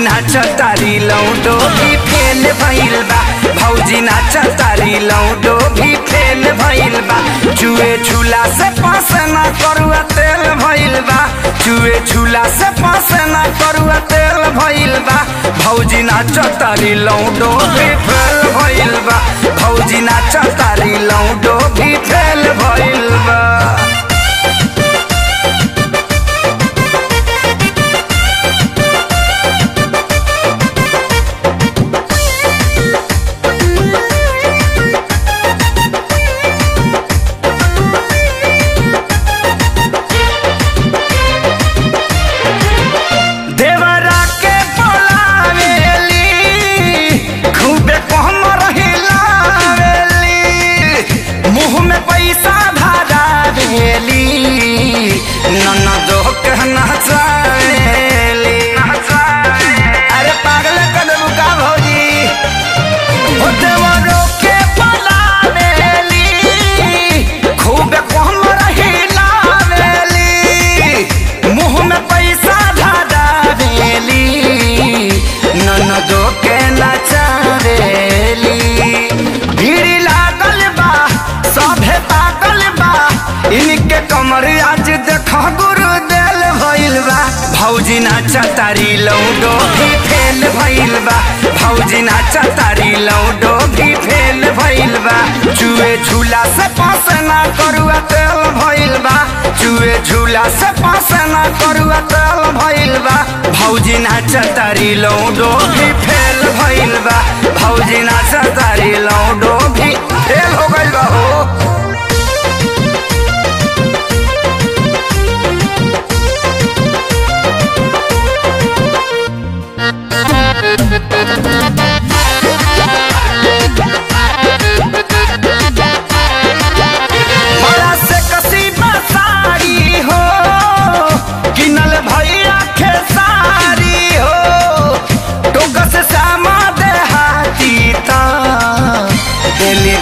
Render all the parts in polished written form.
नाच तारी लौडो भी फेल भइल बा। भौजी नाच तारी लौडो भी फेल भइल बा। चुए झूला से पास ना करुआ तेल भइल बा। चुए झूला से पास ना करुआ तेल भइल बा। भौजी नाच तारी लौडो भी फेल भइल बा। भौजी नाच तारी लौडो भी फेल भइल बा। अरे पागल कदम का भौजी खूब कम रहिलावेली। मुँह में पैसा धरावेली। ननदो के नचावेली। भीड़ लागल बा सभे पागल बा। इनके कमर आज देखा गुरु देल भइल बा। भौजी नाच तारी लौडो भी फेल भइल बा। भौजी नाच तारी लौडो भी फेल भइल बा। चुए झूला से पास ना करुआ तेल भइल बा। चुए झूला से पास ना करुआ तेल भइल बा। भौजी नाच तारी लौडो भी फेल भइल बा। भौजी नाच तारी लौडो भी फेल हो गइल बा हो।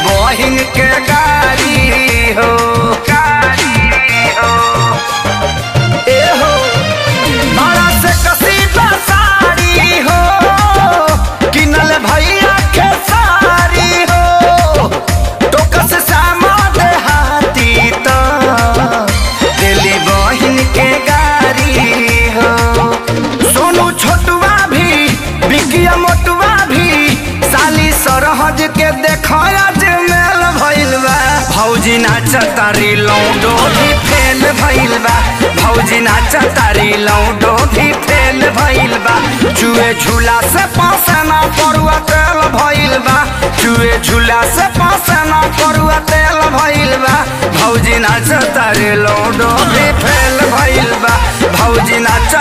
बहिन के गाड़ी हो ए हो बड़ा से कसीदा साड़ी हो। किनल भैया के साड़ी हो। टोकस सामा देहाती तो दिली बहिन के गाड़ी हो। सोनू छोटुआ भी बिकिया मोटुआ भी साली सरहज के देखा भौजी नाच तारी लौडो भी फेल भइल बा। भौजी नाच तारी लौडो भी फेल भइल बा। चुए झूला से पास ना करुआ तेल भइल बा। चुए झूला से पास ना करुआ तेल भइल बा। भौजी नाच तारी लौडो भी फेल भइल बा। भौजी नाच